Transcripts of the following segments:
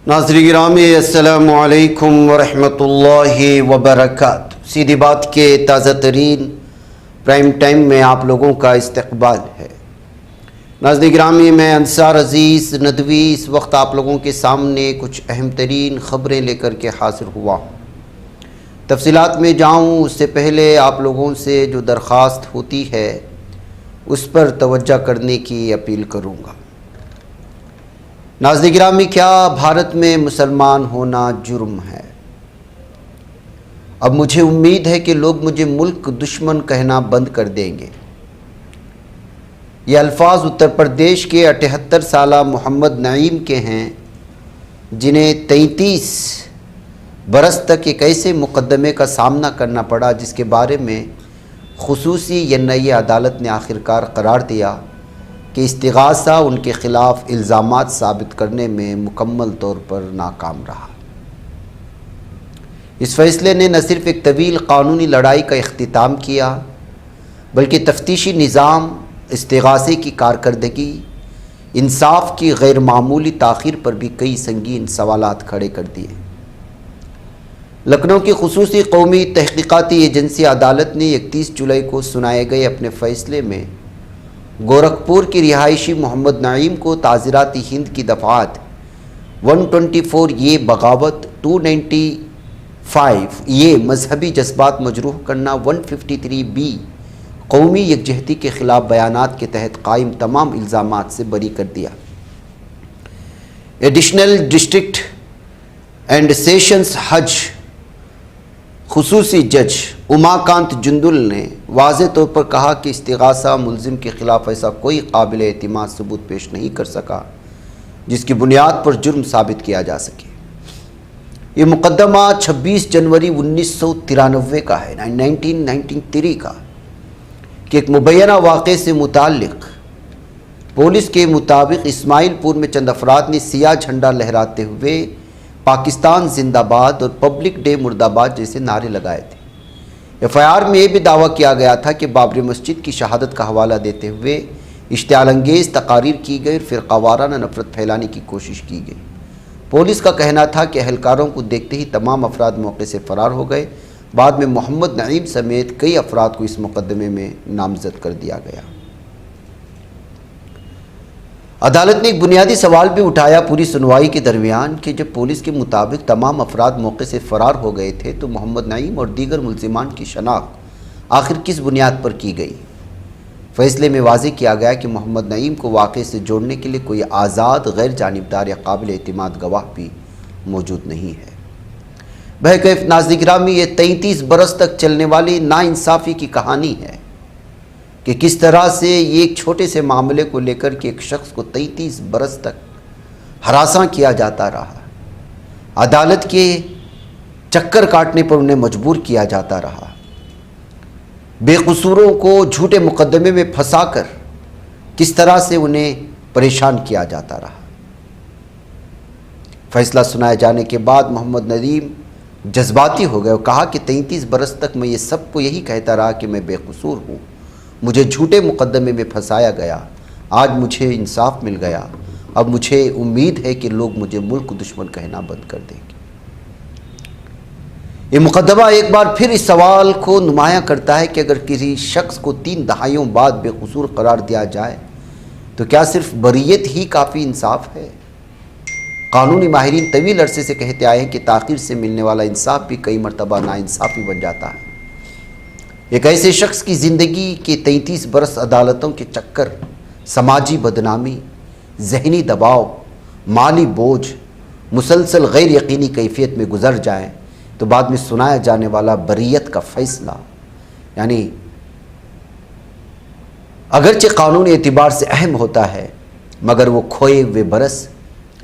नाज़रीन गिरामी अस्सलामु अलैकुम वरहमतुल्लाहि वबरकातुहू। सीधी बात के ताज़ा तरीन प्राइम टाइम में आप लोगों का इस्तकबाल है। नाज़रीन गिरामी, मैं अंसार अज़ीज़ नदवी इस वक्त आप लोगों के सामने कुछ अहम तरीन ख़बरें लेकर के हाज़िर हुआ हूँ। तफसीलात में जाऊँ उससे पहले आप लोगों से जो दरख्वास्त होती है उस पर तवज्जो करने की अपील करूँगा। नाज़रीन गिरामी, क्या भारत में मुसलमान होना जुर्म है? अब मुझे उम्मीद है कि लोग मुझे मुल्क दुश्मन कहना बंद कर देंगे। ये अल्फाज उत्तर प्रदेश के 78 साला मोहम्मद नईम के हैं, जिन्हें 33 बरस तक एक ऐसे मुकदमे का सामना करना पड़ा जिसके बारे में खुसूसी नई अदालत ने आखिरकार करार दिया कि इस्तिगासा उनके ख़िलाफ़ इल्ज़ामात साबित करने में मुकम्मल तौर पर नाकाम रहा। इस फ़ैसले ने न सिर्फ एक तवील क़ानूनी लड़ाई का इख्तिताम किया बल्कि तफ्तीशी निज़ाम, इस्तिगासे की कारकर्दगी, इंसाफ की गैर मामूली ताख़ीर पर भी कई संगीन सवालात खड़े कर दिए। लखनऊ की खुसूसी कौमी तहक़ीक़ाती एजेंसी अदालत ने 31 जुलाई को सुनाए गए अपने फ़ैसले में गोरखपुर की रिहायशी मोहम्मद नईम को ताज़ीरात हिंद की दफ़ात 124 ये बगावत, 295 ये मजहबी जज्बात मजरूह करना, 153 बी कौमी यकजहती के ख़िलाफ़ बयानात के तहत कायम तमाम इल्ज़ामात से बरी कर दिया। एडिशनल डिस्ट्रिक्ट एंड सेशंस हज खुसूसी जज उमाकांत जुंदुल ने वाज़े तौर पर कहा कि इस्तिगासा मुल्ज़िम के ख़िलाफ़ ऐसा कोई काबिल एतिमाद सबूत पेश नहीं कर सका जिसकी बुनियाद पर जुर्म साबित किया जा सके। ये मुकदमा 26 जनवरी 1993 का है, 1993 का, कि एक मुबैना वाक़े से मुताल्लिक़ पुलिस के मुताबिक इस्माइलपुर में चंद अफराद ने सिया झंडा लहराते हुए पाकिस्तान जिंदाबाद और पब्लिक डे मुर्दाबाद जैसे नारे लगाए थे। एफआईआर में यह भी दावा किया गया था कि बाबरी मस्जिद की शहादत का हवाला देते हुए इश्तियाल अंगेज़ तकारीर की गई और फ़िरक़ावाराना नफ़रत फैलाने की कोशिश की गई। पुलिस का कहना था कि अहलकारों को देखते ही तमाम अफराद मौके से फ़रार हो गए। बाद में मोहम्मद नईम समेत कई अफराद को इस मुकदमे में नामज़द कर दिया गया। अदालत ने एक बुनियादी सवाल भी उठाया पूरी सुनवाई के दरमियान कि जब पुलिस के मुताबिक तमाम अफराद मौके से फ़रार हो गए थे तो मोहम्मद नईम और दीगर मुल्ज़िमान की शनाख्त आखिर किस बुनियाद पर की गई। फ़ैसले में वाज़ेह किया गया कि मोहम्मद नईम को वाक़े से जोड़ने के लिए कोई आज़ाद, गैर जानिबदार या काबिल एतिमाद गवाह भी मौजूद नहीं है। बहरकैफ नाज़रीन गिरामी, ये 33 बरस तक चलने वाली नाइंसाफ़ी की कहानी है कि किस तरह से ये एक छोटे से मामले को लेकर के एक शख्स को 33 बरस तक हरासा किया जाता रहा, अदालत के चक्कर काटने पर उन्हें मजबूर किया जाता रहा, बेकसूरों को झूठे मुकदमे में फंसाकर किस तरह से उन्हें परेशान किया जाता रहा। फैसला सुनाए जाने के बाद मोहम्मद नईम जज्बाती हो गए और कहा कि 33 बरस तक मैं ये सबको यही कहता रहा कि मैं बेकसूर हूँ, मुझे झूठे मुकदमे में फंसाया गया, आज मुझे इंसाफ मिल गया, अब मुझे उम्मीद है कि लोग मुझे मुल्क दुश्मन कहना बंद कर देंगे। ये मुकदमा एक बार फिर इस सवाल को नुमायां करता है कि अगर किसी शख्स को 3 दहाइयों बाद बेकसूर करार दिया जाए तो क्या सिर्फ बरीयत ही काफ़ी इंसाफ है? कानूनी माहिरीन तवील अरसे से कहते आए हैं कि ताख़ीर से मिलने वाला इंसाफ भी कई मरतबा नाइंसाफ़ी बन जाता है। एक ऐसे शख्स की ज़िंदगी के 33 बरस अदालतों के चक्कर, समाजी बदनामी, जहनी दबाव, माली बोझ, मुसलसल गैर यकीनी कैफियत में गुजर जाएं तो बाद में सुनाया जाने वाला बरीयत का फ़ैसला, यानी अगरचे कानूनी एतबार से अहम होता है मगर वो खोए हुए बरस,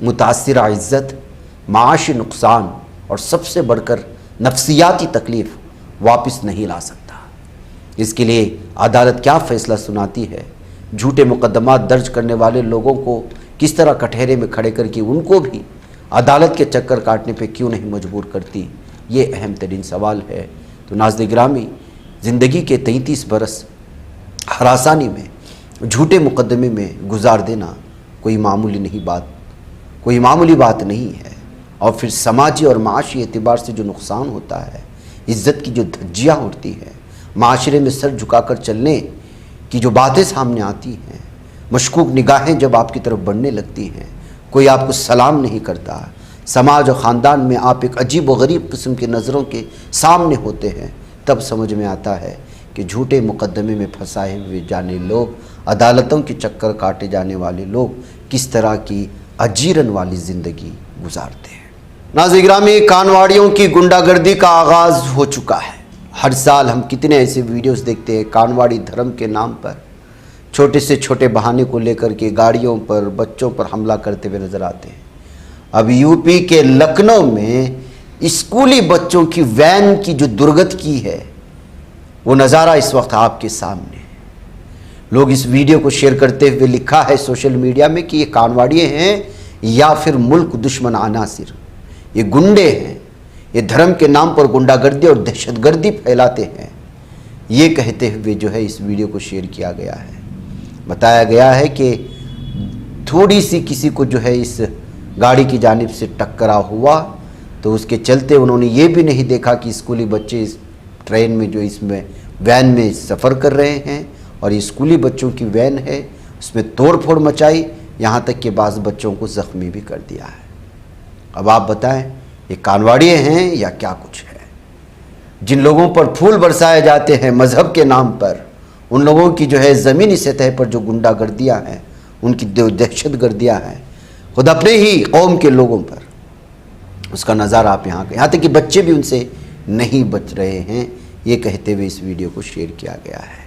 मुतासिरा इज़्ज़त, माशी नुकसान और सबसे बढ़कर नफ्सियाती तकलीफ़ वापस नहीं ला सकता। इसके लिए अदालत क्या फ़ैसला सुनाती है, झूठे मुकदमा दर्ज करने वाले लोगों को किस तरह कटहरे में खड़े करके उनको भी अदालत के चक्कर काटने पे क्यों नहीं मजबूर करती, ये अहम तरीन सवाल है। तो नाज़रीन गिरामी, ज़िंदगी के 33 बरस हरासानी में, झूठे मुकदमे में गुजार देना कोई मामूली बात नहीं है। और फिर समाजी और माशी एतबार से जो नुकसान होता है, इज़्ज़त की जो धज्जियाँ उड़ती हैं, माशरे में सर झुकाकर चलने की जो बातें सामने आती हैं, मशकूक निगाहें जब आपकी तरफ बढ़ने लगती हैं, कोई आपको सलाम नहीं करता, समाज और ख़ानदान में आप एक अजीब व गरीब किस्म की नज़रों के सामने होते हैं, तब समझ में आता है कि झूठे मुकदमे में फंसाए हुए जाने लोग, अदालतों के चक्कर काटे जाने वाले लोग किस तरह की अजीरन वाली ज़िंदगी गुजारते हैं। नाज़रीन गिरामी, कानवाड़ियों की गुंडागर्दी का आगाज़ हो चुका है। हर साल हम कितने ऐसे वीडियोस देखते हैं, कानवाड़ी धर्म के नाम पर छोटे से छोटे बहाने को लेकर के गाड़ियों पर, बच्चों पर हमला करते हुए नज़र आते हैं। अब यूपी के लखनऊ में स्कूली बच्चों की वैन की जो दुर्गति है, वो नज़ारा इस वक्त आपके सामने है। लोग इस वीडियो को शेयर करते हुए लिखा है सोशल मीडिया में कि ये कानवाड़िए हैं या फिर मुल्क दुश्मन अनासिर, ये गुंडे हैं, ये धर्म के नाम पर गुंडागर्दी और दहशतगर्दी फैलाते हैं। ये कहते हुए जो है इस वीडियो को शेयर किया गया है। बताया गया है कि थोड़ी सी किसी को जो है इस गाड़ी की जानिब से टकरा हुआ, तो उसके चलते उन्होंने ये भी नहीं देखा कि स्कूली बच्चे इस ट्रेन में जो इसमें वैन में सफ़र कर रहे हैं और ये स्कूली बच्चों की वैन है, उसमें तोड़ फोड़ मचाई, यहाँ तक कि बाज़ बच्चों को ज़ख्मी भी कर दिया है। अब आप बताएं, ये कानवाड़िए हैं या क्या कुछ है? जिन लोगों पर फूल बरसाए जाते हैं मज़हब के नाम पर, उन लोगों की जो है ज़मीनी सतह पर जो गुंडागर्दियाँ हैं, उनकी जो दहशतगर्दियाँ हैं, खुद अपने ही कौम के लोगों पर, उसका नज़ारा आप यहाँ तक कि बच्चे भी उनसे नहीं बच रहे हैं। ये कहते हुए इस वीडियो को शेयर किया गया है।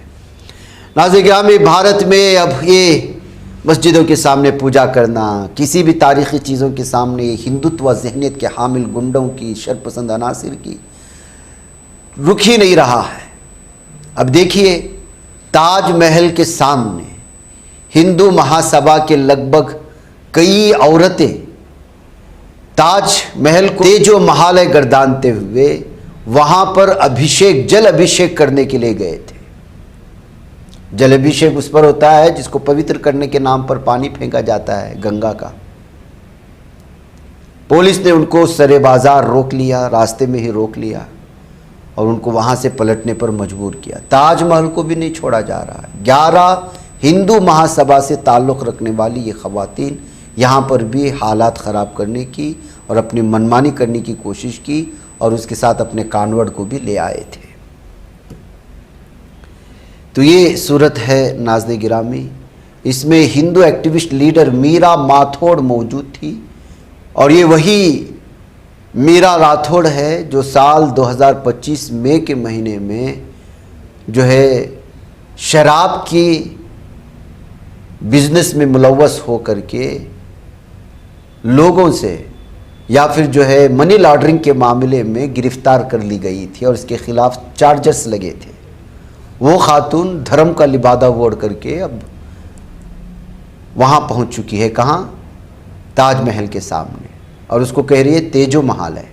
नाज़रीन गिरामी, भारत में अब ये मस्जिदों के सामने पूजा करना, किसी भी तारीख़ी चीज़ों के सामने हिंदुत्व ज़हनियत के हामिल गुंडों की, शरपसंद अनासिर की रुक ही नहीं रहा है। अब देखिए, ताजमहल के सामने हिंदू महासभा के लगभग कई औरतें ताजमहल को तेजो महालय गर्दानते हुए वहाँ पर जल अभिषेक करने के लिए गए थे। जल अभिषेक उस पर होता है जिसको पवित्र करने के नाम पर पानी फेंका जाता है, गंगा का। पुलिस ने उनको सरे बाजार रोक लिया, रास्ते में ही रोक लिया और उनको वहां से पलटने पर मजबूर किया। ताजमहल को भी नहीं छोड़ा जा रहा है। 11 हिंदू महासभा से ताल्लुक़ रखने वाली ये ख़वातीन यहाँ पर भी हालात ख़राब करने की और अपनी मनमानी करने की कोशिश की और उसके साथ अपने कानवड़ को भी ले आए थे। तो ये सूरत है नाज़रीन गिरामी। इसमें हिंदू एक्टिविस्ट लीडर मीरा माथोड़ मौजूद थी और ये वही मीरा राठौड़ है जो साल 2025 मई के महीने में जो है शराब की बिजनेस में मुलव्वस हो करके लोगों से या फिर जो है मनी लॉन्ड्रिंग के मामले में गिरफ्तार कर ली गई थी और इसके ख़िलाफ़ चार्जेस लगे थे। वो खातून धर्म का लिबादा ओढ़ करके अब वहाँ पहुँच चुकी है, कहाँ? ताजमहल के सामने, और उसको कह रही है तेजो महालय।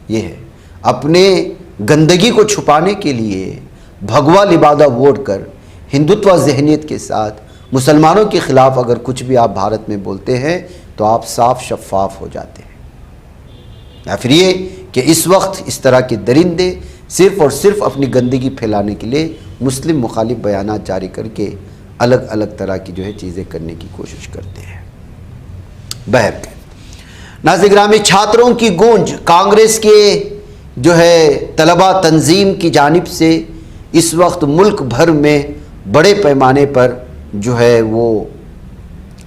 ये है, अपने गंदगी को छुपाने के लिए भगवा लिबादा ओढ़ कर हिंदुत्व ज़हनियत के साथ मुसलमानों के ख़िलाफ़ अगर कुछ भी आप भारत में बोलते हैं तो आप साफ शफाफ हो जाते हैं। या फिर ये कि इस वक्त इस तरह के दरिंदे सिर्फ़ और सिर्फ अपनी गंदगी फैलाने के लिए मुस्लिम मुखालिफ बयानात जारी करके अलग अलग तरह की जो है चीज़ें करने की कोशिश करते हैं। बहरकैफ नाज़रीन गिरामी, छात्रों की गूंज कांग्रेस के जो है तलबा तंजीम की जानिब से इस वक्त मुल्क भर में बड़े पैमाने पर जो है वो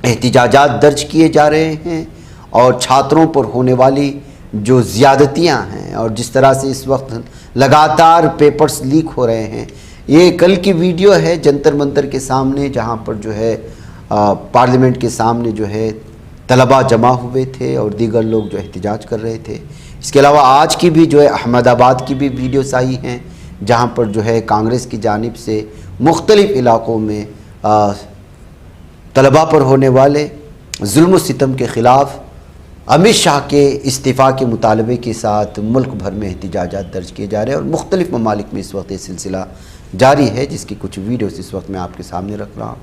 एहतिजाजात दर्ज किए जा रहे हैं और छात्रों पर होने वाली जो ज़्यादतियाँ हैं और जिस तरह से इस वक्त लगातार पेपर्स लीक हो रहे हैं। ये कल की वीडियो है जंतर मंतर के सामने, जहाँ पर जो है पार्लियामेंट के सामने जो है तलबा जमा हुए थे और दीगर लोग जो एहतिजाज कर रहे थे। इसके अलावा आज की भी जो है अहमदाबाद की भी वीडियोस आई हैं जहाँ पर जो है कांग्रेस की जानिब से मुख्तलिफ़ इलाक़ों में तलबा पर होने वाले जुल्म सितम के ख़िलाफ़ अमित शाह के इस्तीफ़ा के मुतालबे के साथ मुल्क भर में एहतिजाजात दर्ज किए जा रहे हैं और मुख्तलिफ़ ममालिक में इस वक्त ये सिलसिला जारी है, जिसकी कुछ वीडियोस इस वक्त मैं आपके सामने रख रहा हूँ।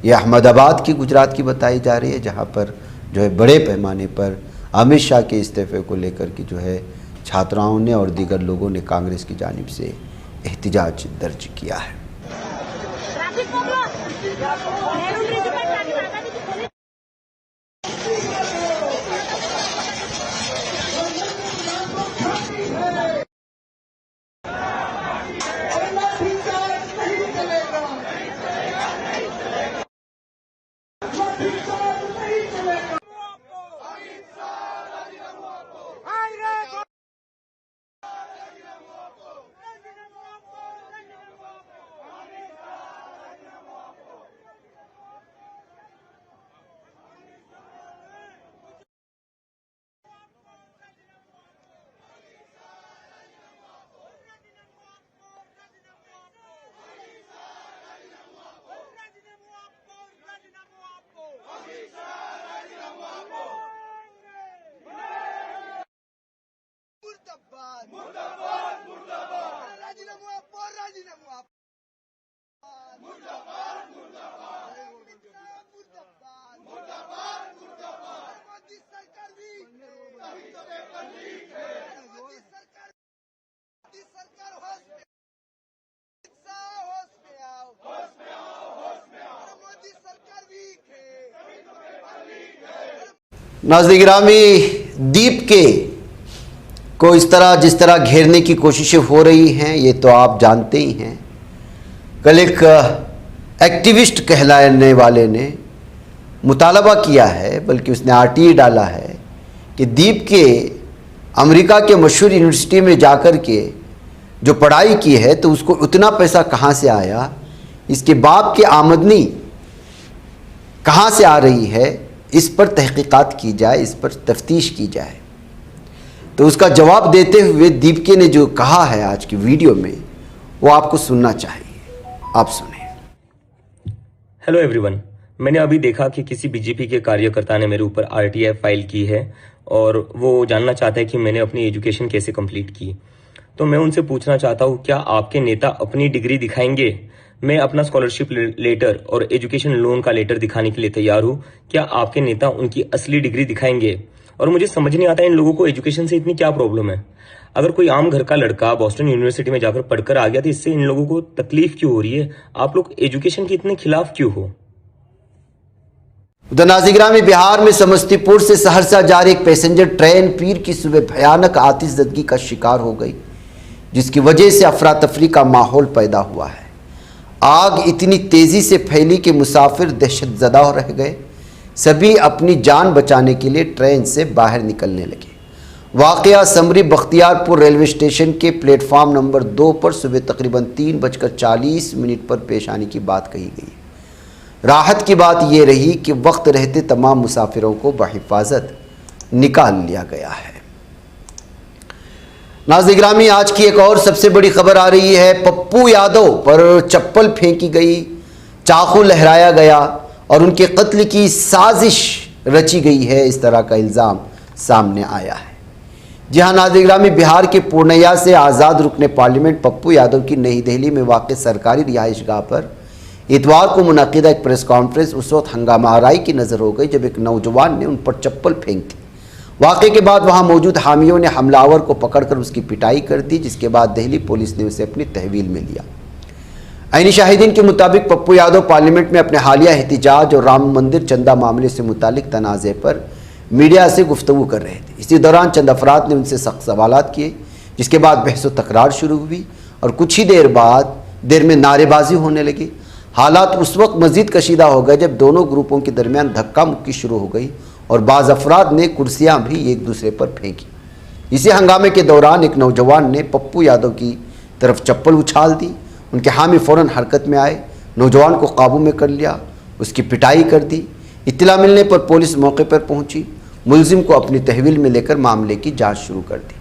ये अहमदाबाद की, गुजरात की बताई जा रही है, जहाँ पर जो है बड़े पैमाने पर अमित शाह के इस्तीफे को लेकर के जो है छात्राओं ने और दीगर लोगों ने कांग्रेस की जानिब से एहतिजाज दर्ज किया है। नाज़रीन गिरामी, दीप के को जिस तरह घेरने की कोशिशें हो रही हैं ये तो आप जानते ही हैं। कल एक एक्टिविस्ट कहलाने वाले ने मुतालबा किया है, बल्कि उसने आरटीई डाला है कि दीप के अमेरिका के मशहूर यूनिवर्सिटी में जाकर के जो पढ़ाई की है तो उसको उतना पैसा कहाँ से आया, इसके बाप की आमदनी कहाँ से आ रही है, इस पर तहकीकात की जाए, इस पर तफ्तीश की जाए। तो उसका जवाब देते हुए दीपके ने जो कहा है आज की वीडियो में वो आपको सुनना चाहिए, आप सुने। हेलो एवरीवन, मैंने अभी देखा कि किसी बीजेपी के कार्यकर्ता ने मेरे ऊपर आरटीआई फाइल की है और वो जानना चाहता है कि मैंने अपनी एजुकेशन कैसे कंप्लीट की। तो मैं उनसे पूछना चाहता हूँ, क्या आपके नेता अपनी डिग्री दिखाएंगे? मैं अपना स्कॉलरशिप लेटर और एजुकेशन लोन का लेटर दिखाने के लिए तैयार हूँ। क्या आपके नेता उनकी असली डिग्री दिखाएंगे? और मुझे समझ नहीं आता इन लोगों को एजुकेशन से इतनी क्या प्रॉब्लम है। अगर कोई आम घर का लड़का बॉस्टन यूनिवर्सिटी में जाकर पढ़कर आ गया तो इससे इन लोगों को तकलीफ क्यों हो रही है? आप लोग एजुकेशन के इतने खिलाफ क्यों हो? उधर नाज़रीन में बिहार में समस्तीपुर से सहरसा जा रही एक पैसेंजर ट्रेन पीर की सुबह भयानक आतिशज़दगी का शिकार हो गई, जिसकी वजह से अफरा तफरी का माहौल पैदा हुआ है। आग इतनी तेज़ी से फैली कि मुसाफिर दहशतज़दा रह गए। सभी अपनी जान बचाने के लिए ट्रेन से बाहर निकलने लगे। वाक़या समरी बख्तियारपुर रेलवे स्टेशन के प्लेटफार्म नंबर 2 पर सुबह तकरीबन 3:40 पर पेश आने की बात कही गई। राहत की बात यह रही कि वक्त रहते तमाम मुसाफिरों को बहिफाजत निकाल लिया गया है। नाज़रीन गिरामी, आज की एक और सबसे बड़ी खबर आ रही है। पप्पू यादव पर चप्पल फेंकी गई, चाकू लहराया गया और उनके कत्ल की साजिश रची गई है, इस तरह का इल्ज़ाम सामने आया है। जी हाँ नाज़रीन गिरामी, बिहार के पूर्णिया से आज़ाद रुकने पार्लियामेंट पप्पू यादव की नई दिल्ली में वाक़ सरकारी रिहाइशगाह पर इतवार को मुनक़िदा एक प्रेस कॉन्फ्रेंस उस वक्त हंगामा आराई की नज़र हो गई जब एक नौजवान ने उन पर चप्पल फेंक दी। वाक़े के बाद वहां मौजूद हामियों ने हमलावर को पकड़कर उसकी पिटाई कर दी, जिसके बाद दिल्ली पुलिस ने उसे अपनी तहवील में लिया। ऐनी शाहिदीन के मुताबिक पप्पू यादव पार्लियामेंट में अपने हालिया एहतिजाज और राम मंदिर चंदा मामले से मुतालिक तनाज़े पर मीडिया से गुफ्तगू कर रहे थे। इसी दौरान चंद अफराद ने उनसे सख्त सवालात किए, जिसके बाद बहस व तकरार शुरू हुई और कुछ ही देर में नारेबाजी होने लगी। हालात उस वक्त मज़ीद कशीदा हो गए जब दोनों ग्रुपों के दरमियान धक्का मुक्की शुरू हो गई और बाज़ अफराद ने कुर्सियां भी एक दूसरे पर फेंकी। इसी हंगामे के दौरान एक नौजवान ने पप्पू यादव की तरफ चप्पल उछाल दी। उनके हामी फ़ौरन हरकत में आए, नौजवान को काबू में कर लिया, उसकी पिटाई कर दी। इत्तला मिलने पर पुलिस मौके पर पहुंची, मुलजिम को अपनी तहवील में लेकर मामले की जाँच शुरू कर दी।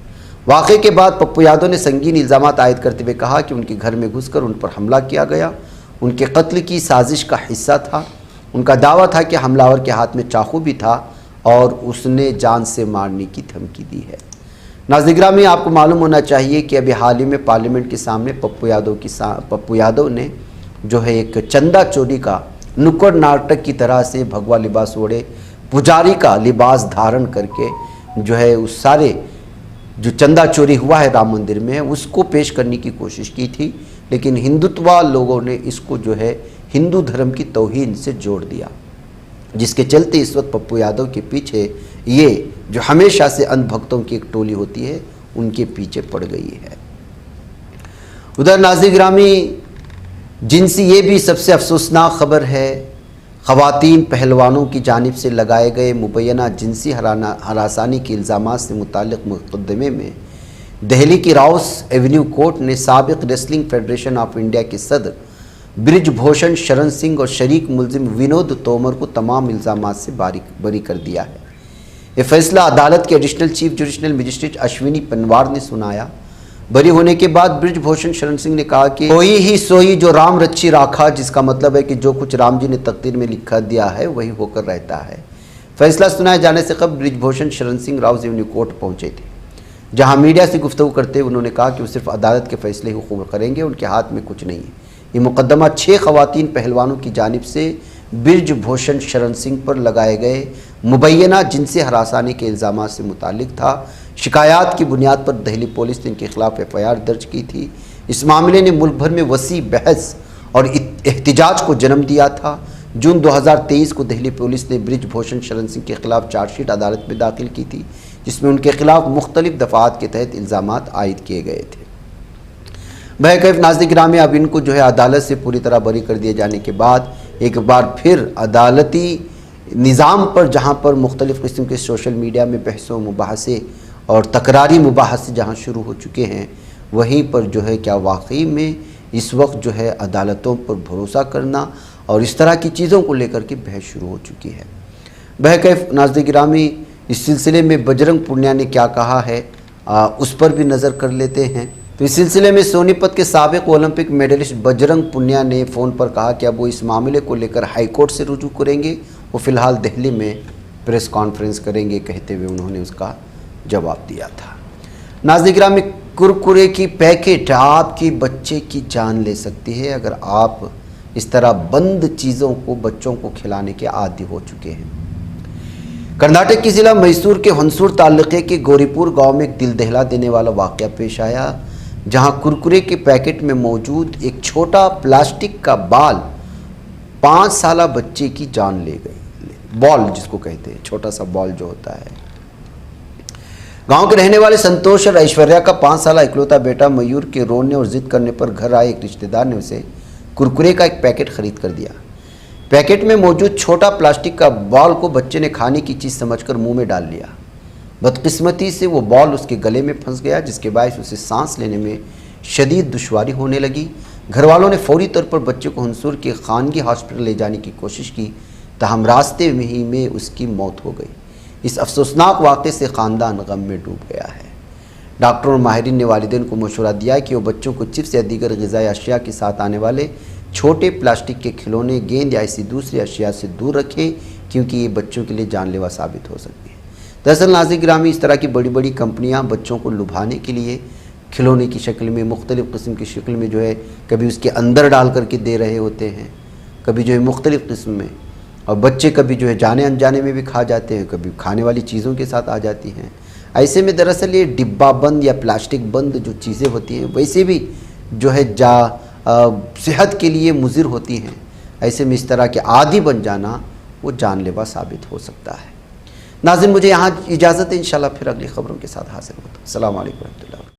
वाक़े के बाद पप्पू यादव ने संगीन इल्ज़ामात आयद करते हुए कहा कि उनके घर में घुसकर उन पर हमला किया गया, उनके कत्ल की साजिश का हिस्सा था। उनका दावा था कि हमलावर के हाथ में चाकू भी था और उसने जान से मारने की धमकी दी है। नाज़रीन गिरामी, आपको मालूम होना चाहिए कि अभी हाल ही में पार्लियामेंट के सामने पप्पू यादव ने जो है एक चंदा चोरी का नुक्कड़ नाटक की तरह से भगवा लिबास ओढ़े, पुजारी का लिबास धारण करके जो है उस सारे जो चंदा चोरी हुआ है राम मंदिर में उसको पेश करने की कोशिश की थी, लेकिन हिंदुत्व लोगों ने इसको जो है हिंदू धर्म की तौहीन से जोड़ दिया, जिसके चलते इस वक्त पप्पू यादव के पीछे ये जो हमेशा से अंधभक्तों की एक टोली होती है उनके पीछे पड़ गई है। उधर नाज़रीन गिरामी, जिनसी ये भी सबसे अफसोसनाक खबर है, ख़वातीन पहलवानों की जानिब से लगाए गए मुबैना जिनसी हरासानी के इल्ज़ामात से मुताल्लिक़ मुक़दमे में दिल्ली की राउस एवेन्यू कोर्ट ने साबिक़ रेसलिंग फेडरेशन ऑफ इंडिया के सदर ब्रिजभूषण शरण सिंह और शरीक मुलजिम विनोद तोमर को तमाम इल्ज़ामात से बरी कर दिया है। यह फैसला अदालत के additional chief jurisdictional magistrate Ashwini Panwar ने सुनाया। बरी होने के बाद ब्रिजभूषण शरण सिंह ने कहा कि कोई ही सोई जो राम रच्छी राखा, जिसका मतलब है कि जो कुछ राम जी ने तकदीर में लिखा दिया है वही होकर रहता है। फैसला सुनाए जाने से कबल Brijbhushan Sharan Singh Rouse Avenue court पहुंचे थे, जहां मीडिया से गुफ्तगू करते हुए उन्होंने कहा कि वो सिर्फ अदालत के फैसले ही कबूल करेंगे, उनके हाथ में कुछ नहीं है। ये मुकदमा 6 ख़वातीन पहलवानों की जानिब से ब्रिजभूषण शरण सिंह पर लगाए गए मुबैना जिनसी हरासानी के इल्ज़ामात से मुताल्लिक़ था। शिकायत की बुनियाद पर दिल्ली पुलिस ने इनके खिलाफ FIR दर्ज की थी। इस मामले ने मुल्क भर में वसी बहस और एहतिजाज को जन्म दिया था। जून 2023 को दिल्ली पुलिस ने ब्रिजभूषण शरण सिंह के खिलाफ चार्जशीट अदालत में दाखिल की थी, जिसमें उनके खिलाफ मुख्तलिफ दफ़ात के तहत इल्ज़ामात आयद किए गए थे। बहरकैफ नाज़रीन गिरामी, अब इनको जो है अदालत से पूरी तरह बरी कर दिए जाने के बाद एक बार फिर अदालती निज़ाम पर, जहाँ पर मुख्तलिफ़ किस्म के सोशल मीडिया में बहसों मुबाहसे और तकरारी मुबाहसे जहाँ शुरू हो चुके हैं, वहीं पर जो है क्या वाकई में इस वक्त जो है अदालतों पर भरोसा करना और इस तरह की चीज़ों को लेकर के बहस शुरू हो चुकी है। बहरकैफ नाज़रीन गिरामी, इस सिलसिले में बजरंग पुनिया ने क्या कहा है उस पर भी नज़र कर लेते हैं। तो इस सिलसिले में सोनीपत के साबिक़ ओलंपिक मेडलिस्ट बजरंग पुनिया ने फ़ोन पर कहा कि अब वो इस मामले को लेकर हाई कोर्ट से रुजू करेंगे। वो फ़िलहाल दिल्ली में प्रेस कॉन्फ्रेंस करेंगे, कहते हुए उन्होंने उसका जवाब दिया था। नाज़रीन गिरामी, कुरकुरे की पैकेट आपकी बच्चे की जान ले सकती है अगर आप इस तरह बंद चीज़ों को बच्चों को खिलाने के आदी हो चुके हैं। कर्नाटक के ज़िला मैसूर के हंसूर तालुके के गौरीपुर गांव में एक दिल दहला देने वाला वाक़या पेश आया, जहां कुरकुरे के पैकेट में मौजूद एक छोटा प्लास्टिक का बाल 5 साला बच्चे की जान ले गई। बॉल जिसको कहते हैं, छोटा सा बॉल जो होता है। गांव के रहने वाले संतोष और ऐश्वर्या का 5 साला इकलौता बेटा मयूर के रोने और जिद करने पर घर आए एक रिश्तेदार ने उसे कुरकुरे का एक पैकेट खरीद कर दिया। पैकेट में मौजूद छोटा प्लास्टिक का बॉल को बच्चे ने खाने की चीज़ समझकर मुंह में डाल लिया। बदकिस्मती से वो बॉल उसके गले में फंस गया, जिसके बायस उसे सांस लेने में शदीद दुश्वारी होने लगी। घर वालों ने फौरी तौर पर बच्चे को हंसूर के खानगी हॉस्पिटल ले जाने की कोशिश की, ताहम रास्ते में उसकी मौत हो गई। इस अफसोसनाक वाक़े से ख़ानदान गम में डूब गया है। डॉक्टरों और माहिरीन ने वालिदैन को मशवरा दिया कि वो बच्चों को चिप्स या दीगर ग़िज़ाई अशिया के साथ आने वाले छोटे प्लास्टिक के खिलौने, गेंद या ऐसी दूसरी अशिया से दूर रखें, क्योंकि ये बच्चों के लिए जानलेवा साबित हो सकती है। दरअसल नाज़रीन गिरामी, इस तरह की बड़ी बड़ी कंपनियां बच्चों को लुभाने के लिए खिलौने की शक्ल में, मुख्तलिफ़ किस्म की शक्ल में जो है कभी उसके अंदर डाल करके दे रहे होते हैं, कभी जो है मुख्तलिफ़ किस्म में, और बच्चे कभी जो है जाने अनजाने में भी खा जाते हैं, कभी खाने वाली चीज़ों के साथ आ जाती हैं। ऐसे में दरअसल ये डिब्बा बंद या प्लास्टिक बंद जो चीज़ें होती हैं वैसे भी जो है सेहत के लिए मुज़िर होती हैं। ऐसे में इस तरह के आदी बन जाना वो जानलेवा साबित हो सकता है। नाज़रीन, मुझे यहाँ इजाज़त है, इंशाल्लाह फिर अगली ख़बरों के साथ हाजिर होता हूँ। अस्सलामु अलैकुम।